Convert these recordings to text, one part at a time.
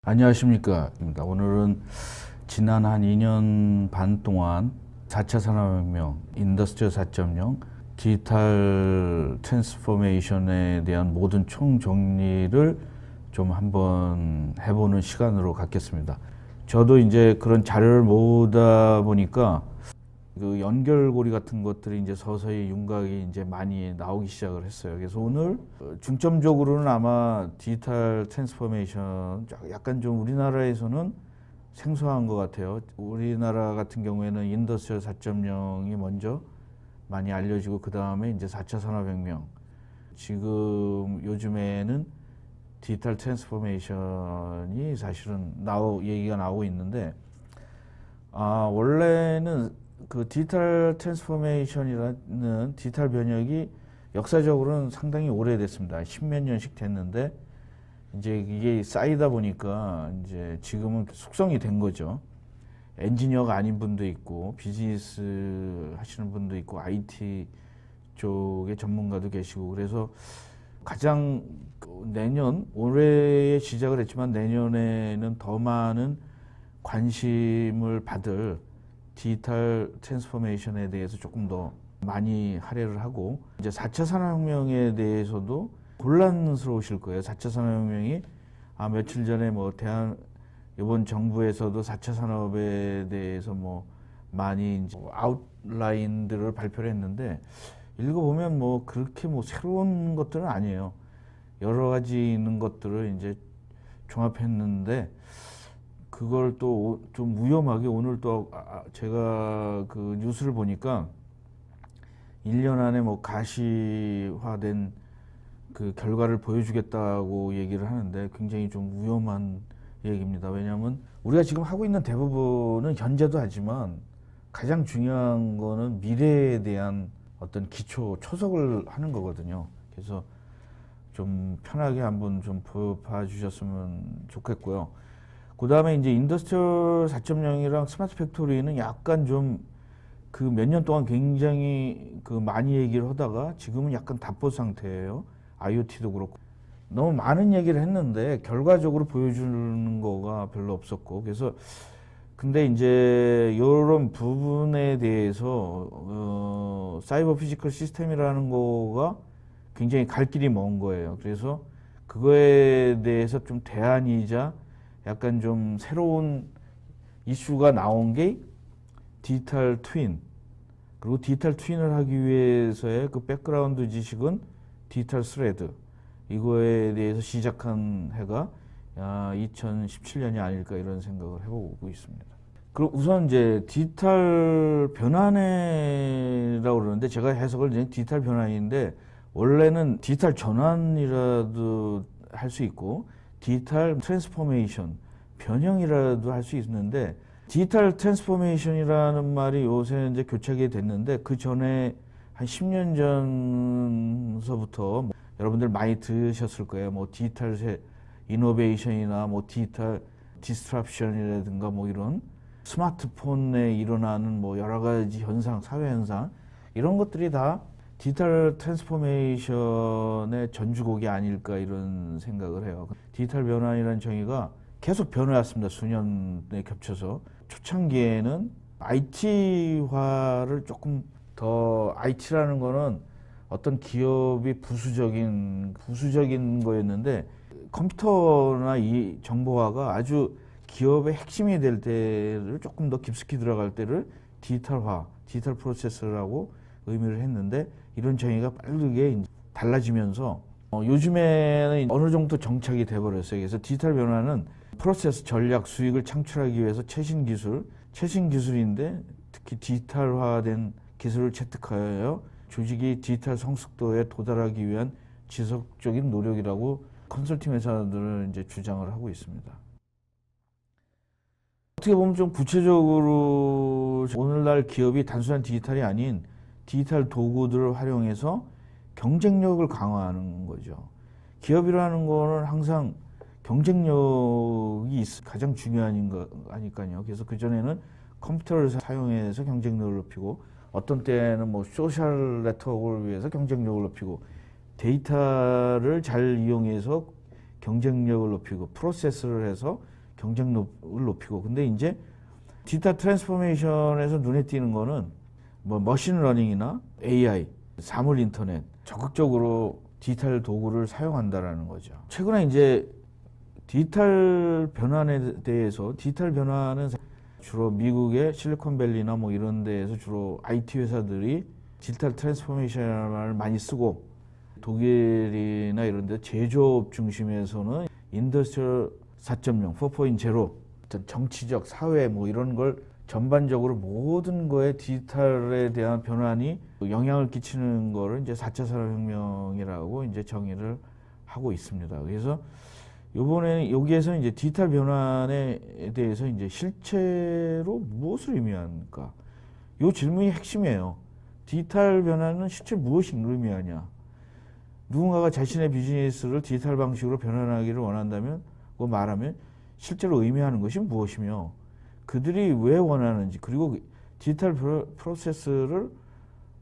안녕하십니까. 오늘은 지난 한 2년 반 동안 4차 산업혁명, 인더스트리얼 4.0, 디지털 트랜스포메이션에 대한 모든 총정리를 좀 한번 해보는 시간으로 갖겠습니다. 저도 이제 그런 자료를 모으다 보니까 그 연결고리 같은 것들이 이제 서서히 윤곽이 이제 많이 나오기 시작을 했어요. 그래서 오늘 중점적으로는 아마 디지털 트랜스포메이션 약간 좀 우리나라에서는 생소한 것 같아요. 우리나라 같은 경우에는 인더스트리얼 4.0이 먼저 많이 알려지고 그 다음에 이제 4차 산업혁명. 지금 요즘에는 디지털 트랜스포메이션이 사실은 얘기가 나오고 있는데, 원래는 그 디지털 트랜스포메이션이라는 디지털 변혁이 역사적으로는 상당히 오래됐습니다. 십몇 년씩 됐는데, 이제 이게 쌓이다 보니까 이제 지금은 숙성이 된 거죠. 엔지니어가 아닌 분도 있고, 비즈니스 하시는 분도 있고, IT 쪽의 전문가도 계시고, 그래서 가장 올해에 시작을 했지만 내년에는 더 많은 관심을 받을 디지털 트랜스포메이션에 대해서 조금 더 많이 할애를 하고, 이제 4차 산업혁명에 대해서도 혼란스러우실 거예요. 4차 산업혁명이 며칠 전에 이번 정부에서도 4차 산업에 대해서 많이 이제 아웃라인들을 발표를 했는데, 읽어보면 그렇게 새로운 것들은 아니에요. 여러 가지 있는 것들을 이제 종합했는데, 그걸 또 좀 위험하게 오늘 또 제가 그 뉴스를 보니까 1년 안에 가시화된 그 결과를 보여주겠다고 얘기를 하는데 굉장히 좀 위험한 얘기입니다. 왜냐하면 우리가 지금 하고 있는 대부분은 현재도 하지만 가장 중요한 거는 미래에 대한 어떤 기초 초석을 하는 거거든요. 그래서 좀 편하게 한번 좀 봐 주셨으면 좋겠고요. 그 다음에 이제 인더스트리얼 4.0이랑 스마트 팩토리는 약간 좀 그 몇 년 동안 굉장히 그 많이 얘기를 하다가 지금은 약간 답보 상태예요. IoT도 그렇고. 너무 많은 얘기를 했는데 결과적으로 보여주는 거가 별로 없었고, 그래서 근데 이제 이런 부분에 대해서 사이버 피지컬 시스템이라는 거가 굉장히 갈 길이 먼 거예요. 그래서 그거에 대해서 좀 대안이자 약간 좀 새로운 이슈가 나온 게 디지털 트윈. 그리고 디지털 트윈을 하기 위해서의 그 백그라운드 지식은 디지털 스레드. 이거에 대해서 시작한 해가 2017년이 아닐까 이런 생각을 해보고 있습니다. 그리고 우선 이제 디지털 변환이라고 그러는데, 제가 해석을 이제 디지털 변환인데 원래는 디지털 전환이라도 할 수 있고 디지털 트랜스포메이션, 변형이라도 할 수 있는데, 디지털 트랜스포메이션이라는 말이 요새 이제 교착이 됐는데, 그 전에 한 10년 전서부터 여러분들 많이 들으셨을 거예요. 디지털 이노베이션이나 디지털 디스트랍션이라든가 이런 스마트폰에 일어나는 여러 가지 현상, 사회 현상, 이런 것들이 다 디지털 트랜스포메이션의 전주곡이 아닐까 이런 생각을 해요. 디지털 변환이라는 정의가 계속 변해왔습니다. 수년에 겹쳐서. 초창기에는 IT화를 조금 더, IT라는 거는 어떤 기업이 부수적인 거였는데, 컴퓨터나 이 정보화가 아주 기업의 핵심이 될 때를 조금 더 깊숙이 들어갈 때를 디지털화, 디지털 프로세스라고 의미를 했는데, 이런 정의가 빠르게 달라지면서 요즘에는 어느 정도 정착이 돼버렸어요. 그래서 디지털 변화는 프로세스, 전략, 수익을 창출하기 위해서 최신 기술인데, 특히 디지털화된 기술을 채택하여 조직이 디지털 성숙도에 도달하기 위한 지속적인 노력이라고 컨설팅 회사들은 이제 주장을 하고 있습니다. 어떻게 보면 좀 구체적으로 오늘날 기업이 단순한 디지털이 아닌 디지털 도구들을 활용해서 경쟁력을 강화하는 거죠. 기업이라는 거는 항상 경쟁력이 가장 중요한 거 아니까요. 그래서 그전에는 컴퓨터를 사용해서 경쟁력을 높이고, 어떤 때는 소셜 네트워크를 위해서 경쟁력을 높이고, 데이터를 잘 이용해서 경쟁력을 높이고, 프로세스를 해서 경쟁력을 높이고. 근데 이제 디지털 트랜스포메이션에서 눈에 띄는 거는 뭐 머신러닝이나 AI, 사물 인터넷 적극적으로 디지털 도구를 사용한다라는 거죠. 최근에 이제 디지털 변환에 대해서, 디지털 변환은 주로 미국의 실리콘밸리나 뭐 이런 데에서 주로 IT 회사들이 디지털 트랜스포메이션을 많이 쓰고, 독일이나 이런 데 제조업 중심에서는 인더스트리얼 4.0, 4.0, 어떤 정치적, 사회 뭐 이런 걸 전반적으로 모든 거에 디지털에 대한 변환이 영향을 끼치는 거를 이제 4차 산업혁명이라고 이제 정의를 하고 있습니다. 그래서 이번에 여기에서 이제 디지털 변환에 대해서 이제 실제로 무엇을 의미하는가? 이 질문이 핵심이에요. 디지털 변화는 실제 무엇을 의미하냐? 누군가가 자신의 비즈니스를 디지털 방식으로 변환하기를 원한다면, 그 말하면 실제로 의미하는 것이 무엇이며, 그들이 왜 원하는지, 그리고 디지털 프로세스를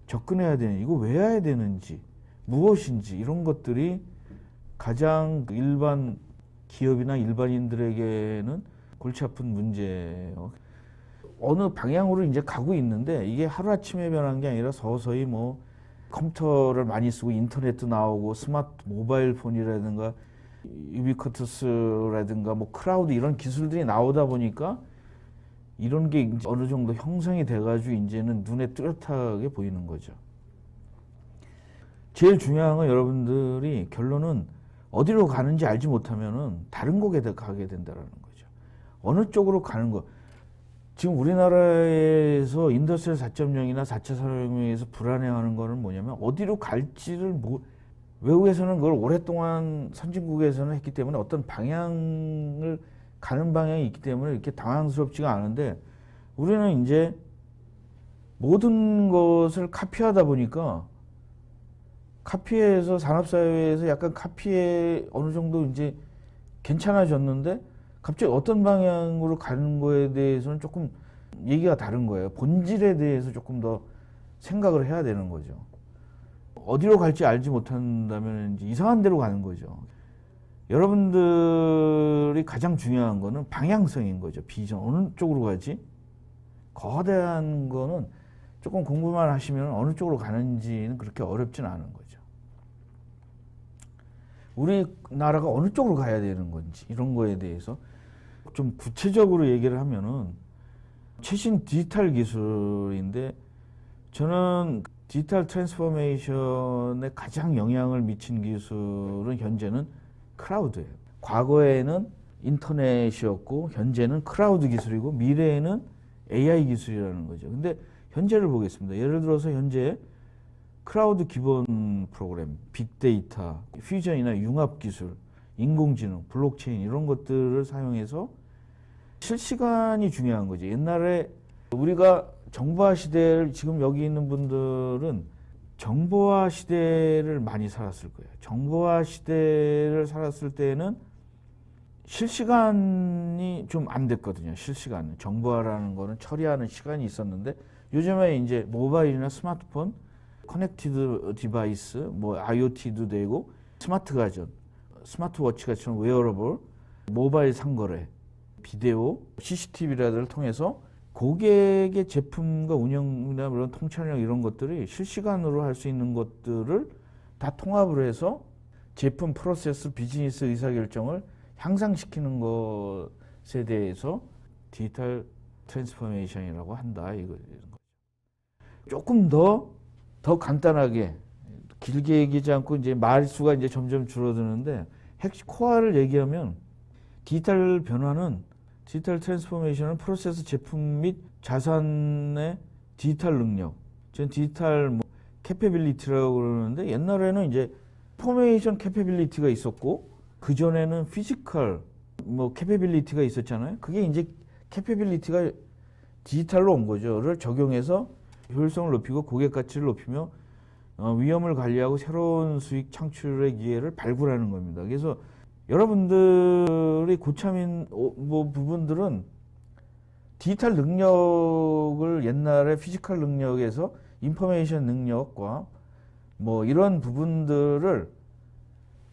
접근해야 되는, 이거 왜 해야 되는지, 무엇인지, 이런 것들이 가장 일반 기업이나 일반인들에게는 골치 아픈 문제예요. 어느 방향으로 이제 가고 있는데, 이게 하루아침에 변한 게 아니라 서서히 뭐 컴퓨터를 많이 쓰고 인터넷도 나오고 스마트 모바일 폰이라든가 유비쿼터스라든가 뭐 클라우드 이런 기술들이 나오다 보니까 이런 게 이제 어느 정도 형성이 돼가지고 이제는 눈에 뚜렷하게 보이는 거죠. 제일 중요한 건 여러분들이 결론은 어디로 가는지 알지 못하면은 다른 곳에 가게 된다는 거죠. 어느 쪽으로 가는 거. 지금 우리나라에서 인더스트리얼 4.0이나 4차 산업혁명에서 불안해하는 거는 뭐냐면 어디로 갈지를 외국에서는 그걸 오랫동안 선진국에서는 했기 때문에 어떤 방향을 가는 방향이 있기 때문에 이렇게 당황스럽지가 않은데, 우리는 이제 모든 것을 카피하다 보니까 카피해서 산업사회에서 약간 카피에 어느 정도 이제 괜찮아졌는데 갑자기 어떤 방향으로 가는 거에 대해서는 조금 얘기가 다른 거예요. 본질에 대해서 조금 더 생각을 해야 되는 거죠. 어디로 갈지 알지 못한다면 이제 이상한 데로 가는 거죠. 여러분들이 가장 중요한 거는 방향성인 거죠. 비전. 어느 쪽으로 가지? 거대한 거는 조금 공부만 하시면 어느 쪽으로 가는지는 그렇게 어렵진 않은 거죠. 우리나라가 어느 쪽으로 가야 되는 건지 이런 거에 대해서 좀 구체적으로 얘기를 하면은 최신 디지털 기술인데, 저는 디지털 트랜스포메이션에 가장 영향을 미친 기술은 현재는 클라우드예요. 과거에는 인터넷이었고 현재는 클라우드 기술이고 미래에는 AI 기술이라는 거죠. 근데 현재를 보겠습니다. 예를 들어서 현재 클라우드 기본 프로그램, 빅데이터, 퓨전이나 융합 기술, 인공지능, 블록체인 이런 것들을 사용해서 실시간이 중요한 거지. 옛날에 우리가 정보화 시대를, 지금 여기 있는 분들은 정보화 시대를 많이 살았을 거예요. 정보화 시대를 살았을 때는 실시간이 좀 안 됐거든요. 실시간. 정보화라는 거는 처리하는 시간이 있었는데, 요즘에 이제 모바일이나 스마트폰, 커넥티드 디바이스, 뭐 IoT도 되고, 스마트 가전, 스마트워치같이 웨어러블, 모바일 상거래, 비디오, CCTV라든를 통해서 고객의 제품과 운영이나 그런 통찰력 이런 것들이 실시간으로 할 수 있는 것들을 다 통합을 해서 제품 프로세스, 비즈니스 의사결정을 향상시키는 것에 대해서 디지털 트랜스포메이션이라고 한다. 이런 거죠. 조금 더 간단하게, 길게 얘기하지 않고 이제 말수가 이제 점점 줄어드는데, 핵심 코어를 얘기하면 디지털 변화는, 디지털 트랜스포메이션은 프로세스, 제품 및 자산의 디지털 능력, 전 디지털 캐패빌리티라고 그러는데, 옛날에는 이제 포메이션 캐패빌리티가 있었고 그 전에는 피지컬 캐패빌리티가 있었잖아요. 그게 이제 캐패빌리티가 디지털로 온 거죠.를 적용해서 효율성을 높이고 고객 가치를 높이며 위험을 관리하고 새로운 수익 창출의 기회를 발굴하는 겁니다. 그래서 여러분들이 고참인 부분들은 디지털 능력을 옛날에 피지컬 능력에서 인포메이션 능력과 이런 부분들을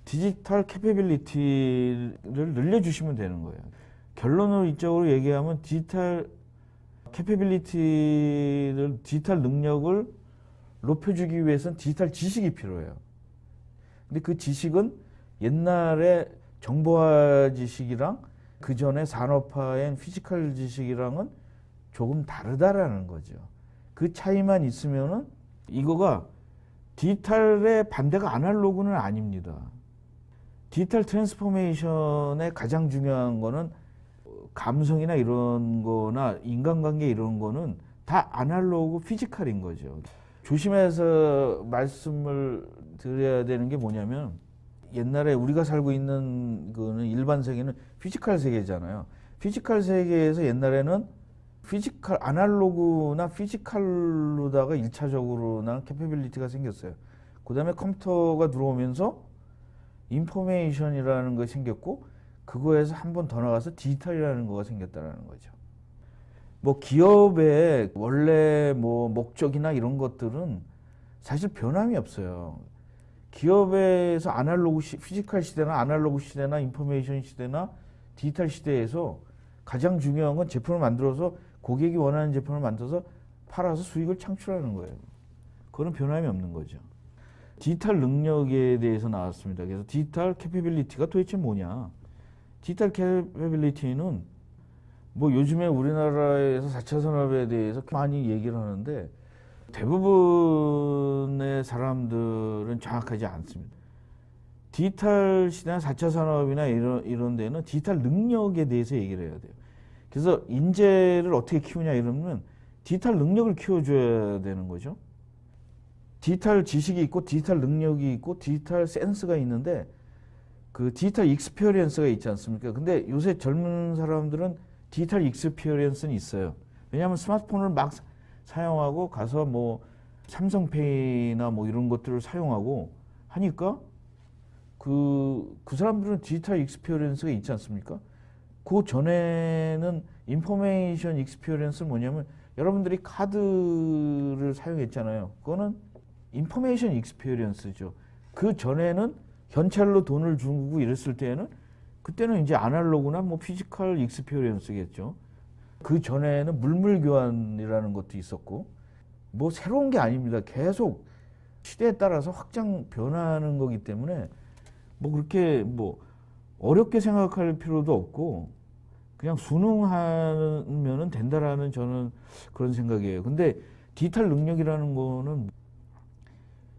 디지털 캐패빌리티를 늘려주시면 되는 거예요. 결론을 이쪽으로 얘기하면 디지털 캐패빌리티를, 디지털 능력을 높여주기 위해서는 디지털 지식이 필요해요. 근데 그 지식은 옛날에 정보화 지식이랑 그 전에 산업화엔 피지컬 지식이랑은 조금 다르다라는 거죠. 그 차이만 있으면은 이거가 디지털의 반대가 아날로그는 아닙니다. 디지털 트랜스포메이션의 가장 중요한 거는 감성이나 이런 거나 인간관계 이런 거는 다 아날로그 피지컬인 거죠. 조심해서 말씀을 드려야 되는 게 뭐냐면 옛날에 우리가 살고 있는 거는 일반 세계는 피지컬 세계잖아요. 피지컬 세계에서 옛날에는 피지컬 아날로그나 피지컬로다가 1차적으로나 캐패빌리티가 생겼어요. 그 다음에 컴퓨터가 들어오면서 인포메이션이라는 것이 생겼고 그거에서 한 번 더 나가서 디지털이라는 거가 생겼다는 거죠. 뭐 기업의 원래 뭐 목적이나 이런 것들은 사실 변함이 없어요. 기업에서 아날로그 피지컬 시대나 아날로그 시대나 인포메이션 시대나 디지털 시대에서 가장 중요한 건 제품을 만들어서 고객이 원하는 제품을 만들어서 팔아서 수익을 창출하는 거예요. 그거는 변함이 없는 거죠. 디지털 능력에 대해서 나왔습니다. 그래서 디지털 캐패빌리티가 도대체 뭐냐? 디지털 캐패빌리티는 뭐 요즘에 우리나라에서 4차 산업에 대해서 많이 얘기를 하는데 대부분의 사람들은 정확하지 않습니다. 디지털 시대나 4차 산업이나 이런 데는 디지털 능력에 대해서 얘기를 해야 돼요. 그래서 인재를 어떻게 키우냐 이러면 디지털 능력을 키워줘야 되는 거죠. 디지털 지식이 있고 디지털 능력이 있고 디지털 센스가 있는데 그 디지털 익스피리언스가 있지 않습니까? 근데 요새 젊은 사람들은 디지털 익스피리언스는 있어요. 왜냐하면 스마트폰을 막 사용하고 가서 뭐 삼성페이나 뭐 이런 것들을 사용하고 하니까 그 사람들은 디지털 익스피리언스가 있지 않습니까? 그 전에는 인포메이션 익스피리언스는 뭐냐면 여러분들이 카드를 사용했잖아요. 그거는 인포메이션 익스피리언스죠. 그 전에는 현찰로 돈을 주고 이랬을 때는 그때는 이제 아날로그나 뭐 피지컬 익스피리언스겠죠. 그 전에는 물물 교환이라는 것도 있었고 뭐 새로운 게 아닙니다. 계속 시대에 따라서 확장 변화하는 거기 때문에 뭐 그렇게 뭐 어렵게 생각할 필요도 없고 그냥 순응하면은 된다라는 저는 그런 생각이에요. 근데 디지털 능력이라는 거는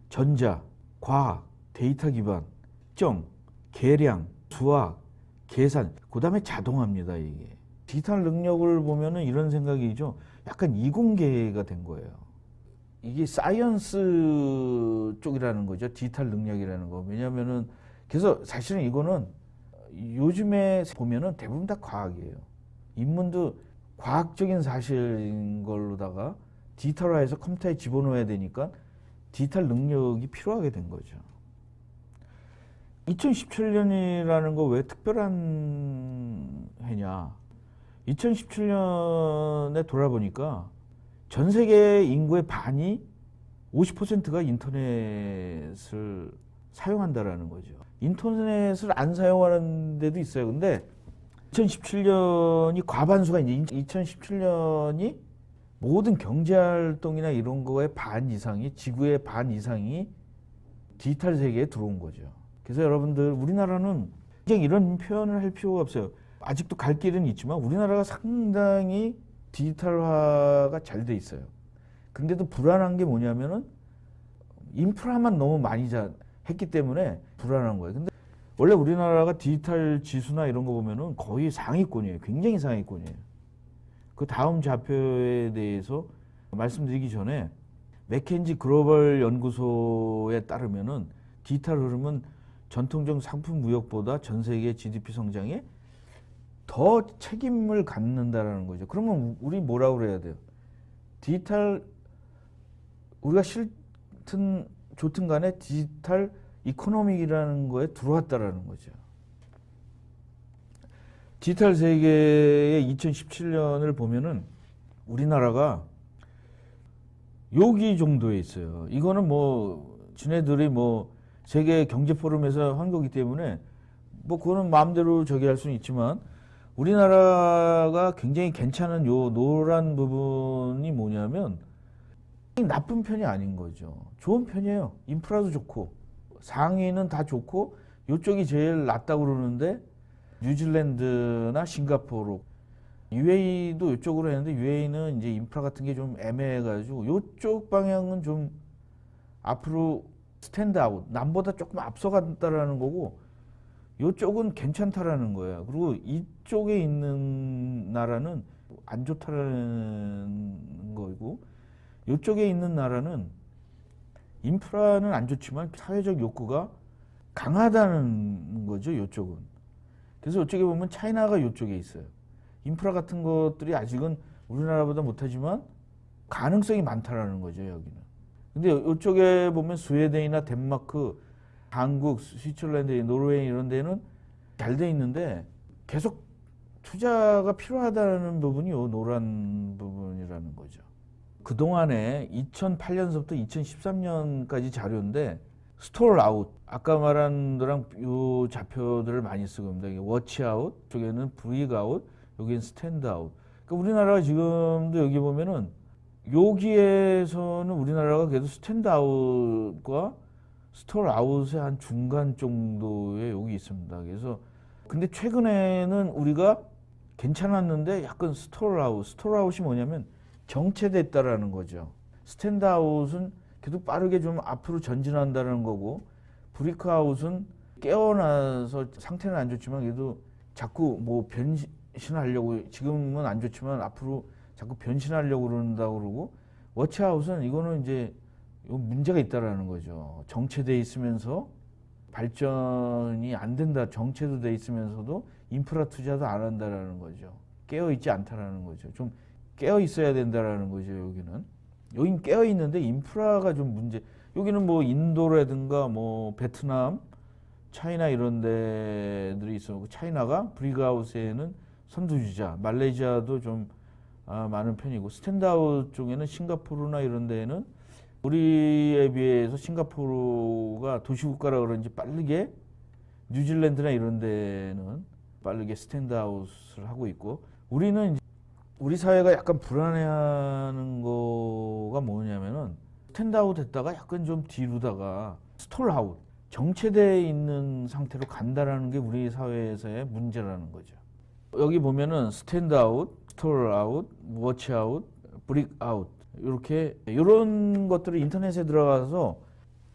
전자, 과학, 데이터 기반, 특정, 계량, 수학, 계산, 그 다음에 자동화입니다, 이게. 디지털 능력을 보면은 이런 생각이죠. 약간 이공계가 된 거예요. 이게 사이언스 쪽이라는 거죠. 디지털 능력이라는 거. 왜냐면은, 그래서 사실은 이거는 요즘에 보면은 대부분 다 과학이에요. 인문도 과학적인 사실인 걸로다가 디지털화해서 컴퓨터에 집어넣어야 되니까 디지털 능력이 필요하게 된 거죠. 2017년이라는 거 왜 특별한 해냐? 2017년에 돌아보니까 전 세계 인구의 반이 50%가 인터넷을 사용한다라는 거죠. 인터넷을 안 사용하는 데도 있어요. 근데 2017년이 과반수가 이제 2017년이 모든 경제 활동이나 이런 거의 반 이상이 지구의 반 이상이 디지털 세계에 들어온 거죠. 그래서 여러분들 우리나라는 그냥 이런 표현을 할 필요가 없어요. 아직도 갈 길은 있지만 우리나라가 상당히 디지털화가 잘 돼 있어요. 근데도 불안한 게 뭐냐면은 인프라만 너무 많이 했기 때문에 불안한 거예요. 근데 원래 우리나라가 디지털 지수나 이런 거 보면은 거의 상위권이에요. 굉장히 상위권이에요. 그 다음 좌표에 대해서 말씀드리기 전에 맥켄지 글로벌 연구소에 따르면은 디지털 흐름은 전통적 상품 무역보다 전 세계 GDP 성장에 더 책임을 갖는다라는 거죠. 그러면 우리 뭐라고 그래야 돼요? 디지털 우리가 싫든 좋든 간에 디지털 이코노믹이라는 거에 들어왔다라는 거죠. 디지털 세계의 2017년을 보면은 우리나라가 여기 정도에 있어요. 이거는 뭐 지네들이 뭐 세계 경제 포럼에서 한 거기 때문에 뭐 그거는 마음대로 저기 할 수는 있지만 우리나라가 굉장히 괜찮은 요 노란 부분이 뭐냐면 나쁜 편이 아닌 거죠. 좋은 편이에요. 인프라도 좋고 상위는 다 좋고 요쪽이 제일 낫다고 그러는데 뉴질랜드나 싱가포르, UAE도 이쪽으로 했는데 UAE는 이제 인프라 같은 게 좀 애매해가지고 요쪽 방향은 좀 앞으로 스탠드아웃, 남보다 조금 앞서간다라는 거고 요쪽은 괜찮다라는 거예요. 그리고 이쪽에 있는 나라는 안 좋다라는 거고 요쪽에 있는 나라는 인프라는 안 좋지만 사회적 욕구가 강하다는 거죠. 요쪽은. 그래서 이쪽에 보면 차이나가 요쪽에 있어요. 인프라 같은 것들이 아직은 우리나라보다 못하지만 가능성이 많다라는 거죠. 여기는. 근데 이쪽에 보면 스웨덴이나 덴마크, 한국, 스위tzer랜드, 노르웨이 이런 데는 잘 돼 있는데 계속 투자가 필요하다는 부분이 요 노란 부분이라는 거죠. 그동안에 2008년서부터 2013년까지 자료인데 스톨 아웃, 아까 말한 거랑 요 좌표들을 많이 쓰고 있습니다. 워치 아웃, 쪽에는 브릭 아웃, 여기는 스탠드 아웃. 그러니까 우리나라가 지금도 여기 보면은 여기에서는 우리나라가 그래도 스탠드 아웃과 스톨 아웃의 한 중간 정도에 여기 있습니다. 그래서 근데 최근에는 우리가 괜찮았는데 약간 스톨 아웃, 스톨 아웃이 뭐냐면 정체됐다라는 거죠. 스탠드 아웃은 계속 빠르게 좀 앞으로 전진한다는 거고 브리크 아웃은 깨어나서 상태는 안 좋지만 그래도 자꾸 뭐 변신하려고 지금은 안 좋지만 앞으로 자꾸 변신하려고 그런다고 그러고 워치 아웃은 이거는 이제 문제가 있다라는 거죠. 정체돼 있으면서 발전이 안 된다. 정체도 돼 있으면서도 인프라 투자도 안 한다라는 거죠. 깨어 있지 않다라는 거죠. 좀 깨어 있어야 된다라는 거죠. 여기는. 여긴 깨어 있는데 인프라가 좀 문제. 여기는 뭐 인도라든가 뭐 베트남, 차이나 이런 데들이 있어. 차이나가 브리그아웃에는 선두주자. 말레이시아도 좀 많은 편이고 스탠드아웃 쪽에는 싱가포르나 이런 데는 우리에 비해서 싱가포르가 도시국가라 그런지 빠르게 뉴질랜드나 이런 데는 빠르게 스탠드아웃을 하고 있고 우리는 우리 사회가 약간 불안해하는 거가 뭐냐면은 스탠드아웃 했다가 약간 좀 뒤로다가 스톨아웃 정체되어 있는 상태로 간다라는 게 우리 사회에서의 문제라는 거죠. 여기 보면은 스탠드아웃, 스톨아웃, 워치아웃, 브릭아웃 이렇게 이런 것들을 인터넷에 들어가서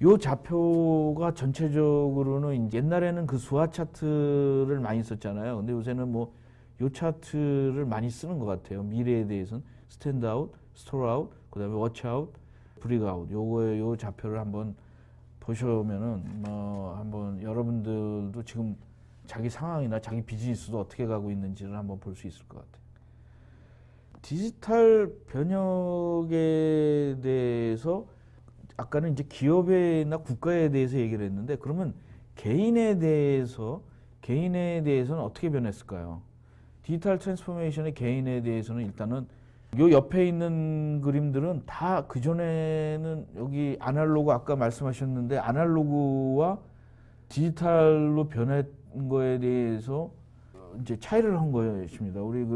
요 좌표가 전체적으로는 옛날에는 그 수화 차트를 많이 썼잖아요. 근데 요새는 뭐 요 차트를 많이 쓰는 것 같아요. 미래에 대해서는 스탠드아웃, 스톨아웃, 그다음에 워치아웃, 브릭아웃 요 좌표를 한번 보시면은 뭐 한번 여러분들도 지금 자기 상황이나 자기 비즈니스도 어떻게 가고 있는지를 한번 볼 수 있을 것 같아요. 디지털 변혁에 대해서 아까는 이제 기업이나 국가에 대해서 얘기를 했는데 그러면 개인에 대해서는 어떻게 변했을까요? 디지털 트랜스포메이션의 개인에 대해서는 일단은 요 옆에 있는 그림들은 다 그전에는 여기 아날로그 아까 말씀하셨는데 아날로그와 디지털로 변한 거에 대해서 이제 차이를 한 것입니다. 우리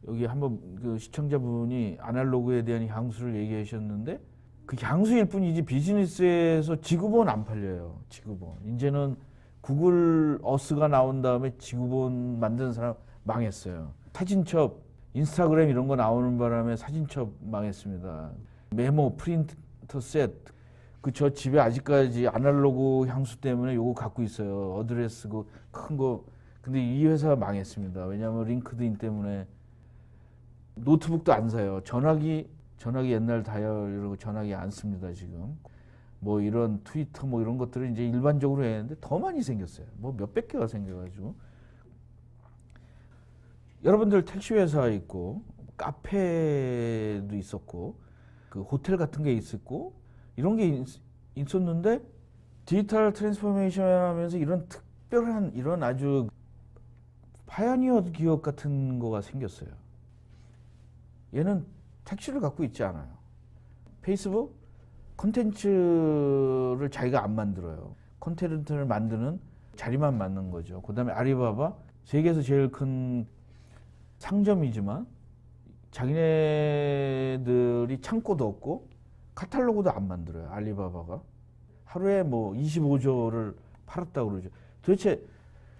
여기 한번 그 시청자분이 아날로그에 대한 향수를 얘기하셨는데 그 향수일 뿐이지 비즈니스에서 지구본 안 팔려요. 지구본. 이제는 구글 어스가 나온 다음에 지구본 만든 사람 망했어요. 사진첩, 인스타그램 이런 거 나오는 바람에 사진첩 망했습니다. 메모, 프린터 셋. 저 집에 아직까지 아날로그 향수 때문에 요거 갖고 있어요. 어드레스 큰 거. 근데 이 회사가 망했습니다. 왜냐하면 링크드인 때문에 노트북도 안 사요. 전화기 옛날 다이얼 이러고 전화기 안 씁니다, 지금. 뭐 이런 트위터 뭐 이런 것들을 이제 일반적으로 했는데 더 많이 생겼어요. 뭐 몇백 개가 생겨가지고. 여러분들 택시 회사 있고, 카페도 있었고, 그 호텔 같은 게 있었고, 이런 게 있었는데, 디지털 트랜스포메이션 하면서 이런 특별한, 이런 아주 파이어니어 기업 같은 거가 생겼어요. 얘는 택시를 갖고 있지 않아요. 페이스북 콘텐츠를 자기가 안 만들어요. 콘텐츠를 만드는 자리만 만든 거죠. 그 다음에 아리바바 세계에서 제일 큰 상점이지만 자기네들이 창고도 없고 카탈로그도 안 만들어요. 알리바바가 하루에 뭐 25조를 팔았다고 그러죠. 도대체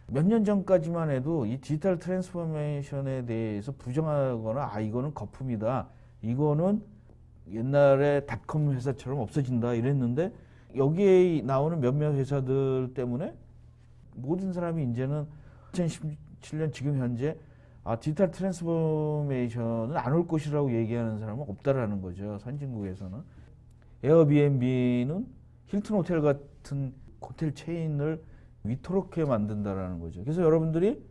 몇 년 전까지만 해도 이 디지털 트랜스포메이션에 대해서 부정하거나 이거는 거품이다, 이거는 옛날에 닷컴 회사처럼 없어진다 이랬는데, 여기에 나오는 몇몇 회사들 때문에 모든 사람이 이제는 2017년 지금 현재 디지털 트랜스포메이션은 안 올 것이라고 얘기하는 사람은 없다라는 거죠. 선진국에서는. 에어비앤비는 힐튼 호텔 같은 호텔 체인을 위토롭게 만든다라는 거죠. 그래서 여러분들이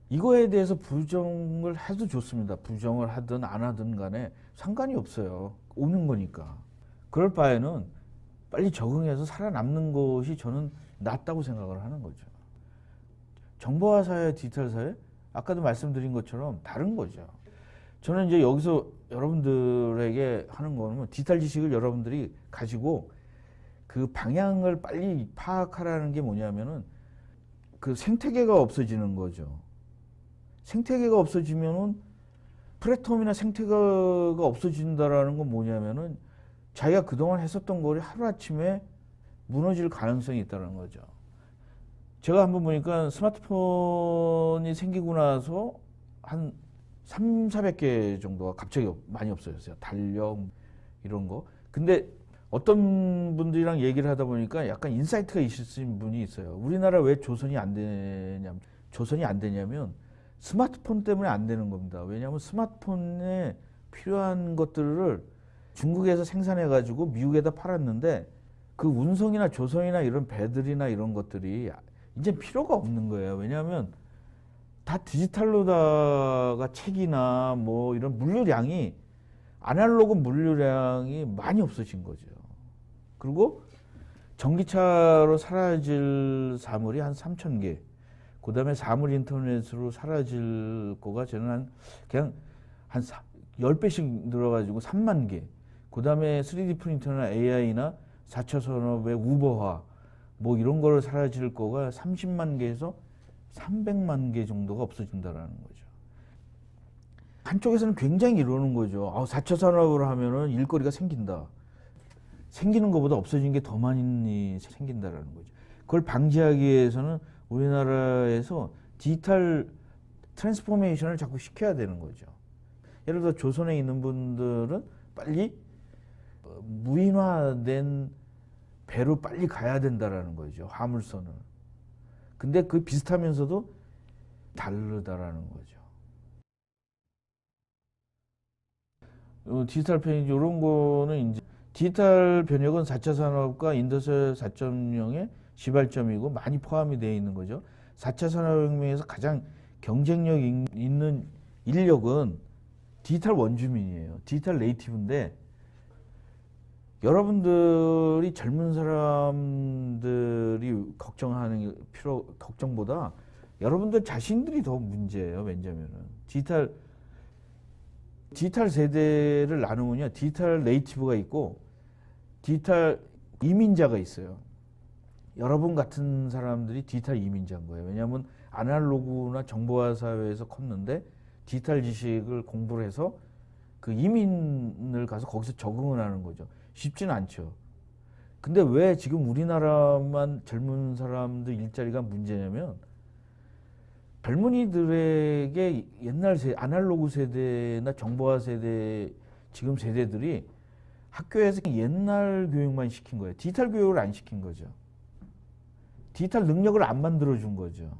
이거에 대해서 부정을 해도 좋습니다. 부정을 하든 안 하든 간에 상관이 없어요. 오는 거니까. 그럴 바에는 빨리 적응해서 살아남는 것이 저는 낫다고 생각을 하는 거죠. 정보화 사회, 디지털 사회, 아까도 말씀드린 것처럼 다른 거죠. 저는 이제 여기서 여러분들에게 하는 거는 디지털 지식을 여러분들이 가지고 그 방향을 빨리 파악하라는 게 뭐냐면은 그 생태계가 없어지는 거죠. 생태계가 없어지면은 플랫폼이나 생태계가 없어진다라는 건 뭐냐면은 자기가 그동안 했었던 거를 하루아침에 무너질 가능성이 있다는 거죠. 제가 한번 보니까 스마트폰이 생기고 나서 한 300~400개 정도가 갑자기 많이 없어졌어요. 달력 이런 거. 근데 어떤 분들이랑 얘기를 하다 보니까 약간 인사이트가 있으신 분이 있어요. 우리나라 왜 조선이 안 되냐면 스마트폰 때문에 안 되는 겁니다. 왜냐하면 스마트폰에 필요한 것들을 중국에서 생산해 가지고 미국에다 팔았는데 그 운송이나 조선이나 이런 배들이나 이런 것들이 이제 필요가 없는 거예요. 왜냐하면 다 디지털로다가 책이나 뭐 이런 물류량이, 아날로그 물류량이 많이 없어진 거죠. 그리고 전기차로 사라질 사물이 한 3,000개, 그 다음에 사물 인터넷으로 사라질 거가 저는 그냥 한 10배씩 늘어가지고 3만 개, 그 다음에 3D 프린터나 AI나 4차 산업의 우버화 뭐 이런 거를 사라질 거가 30만 개에서 300만 개 정도가 없어진다라는 거죠. 한쪽에서는 굉장히 이러는 거죠. 4차 산업을 하면은 일거리가 생긴다. 생기는 것보다 없어진 게 더 많이 생긴다라는 거죠. 그걸 방지하기 위해서는 우리나라에서 디지털 트랜스포메이션을 자꾸 시켜야 되는 거죠. 예를 들어 조선에 있는 분들은 빨리 무인화된 배로 빨리 가야 된다라는 거죠. 화물선을. 근데 그 비슷하면서도 다르다라는 거죠. 디지털 편익 이런 거는 이제 디지털 변혁은 4차 산업과 인더스트리 4.0의 시발점이고 많이 포함이 되어 있는 거죠. 4차 산업혁명에서 가장 경쟁력 있는 인력은 디지털 원주민이에요. 디지털 네이티브인데 여러분들이 젊은 사람들이 걱정보다 여러분들 자신들이 더 문제예요. 왜냐면은 디지털 세대를 나누면요, 디지털 네이티브가 있고 디지털 이민자가 있어요. 여러분 같은 사람들이 디지털 이민자인 거예요. 왜냐하면 아날로그나 정보화 사회에서 컸는데 디지털 지식을 공부를 해서 그 이민을 가서 거기서 적응을 하는 거죠. 쉽지는 않죠. 근데 왜 지금 우리나라만 젊은 사람들 일자리가 문제냐면 젊은이들에게 옛날 아날로그 세대나 정보화 세대, 지금 세대들이 학교에서 옛날 교육만 시킨 거예요. 디지털 교육을 안 시킨 거죠. 디지털 능력을 안 만들어준 거죠.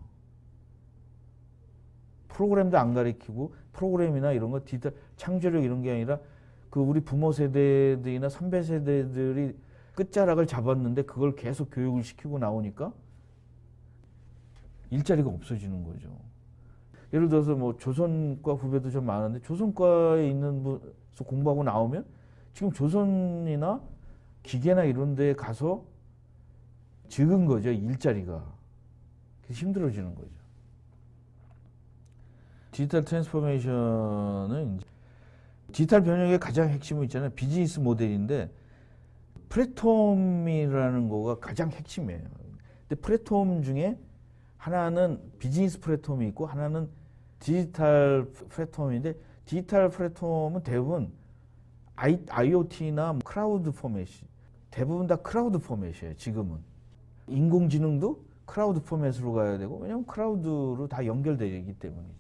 프로그램도 안 가르치고, 프로그램이나 이런 거 디지털 창조력 이런 게 아니라 그 우리 부모 세대들이나 선배 세대들이 끝자락을 잡았는데 그걸 계속 교육을 시키고 나오니까 일자리가 없어지는 거죠. 예를 들어서 뭐 조선과 후배도 좀 많은데 조선과에 있는 분에서 공부하고 나오면 지금 조선이나 기계나 이런 데에 가서 적은 거죠. 일자리가. 그래서 힘들어지는 거죠. 디지털 트랜스포메이션은 이제 디지털 변혁의 가장 핵심은 있잖아요. 비즈니스 모델인데 플랫폼이라는 거가 가장 핵심이에요. 근데 플랫폼 중에 하나는 비즈니스 플랫폼이 있고 하나는 디지털 플랫폼인데 디지털 플랫폼은 대부분 IoT나 크라우드 포맷이 대부분 다 크라우드 포맷이에요. 지금은 인공지능도 크라우드 포맷으로 가야 되고 왜냐하면 크라우드로 다 연결되어 있기 때문이죠.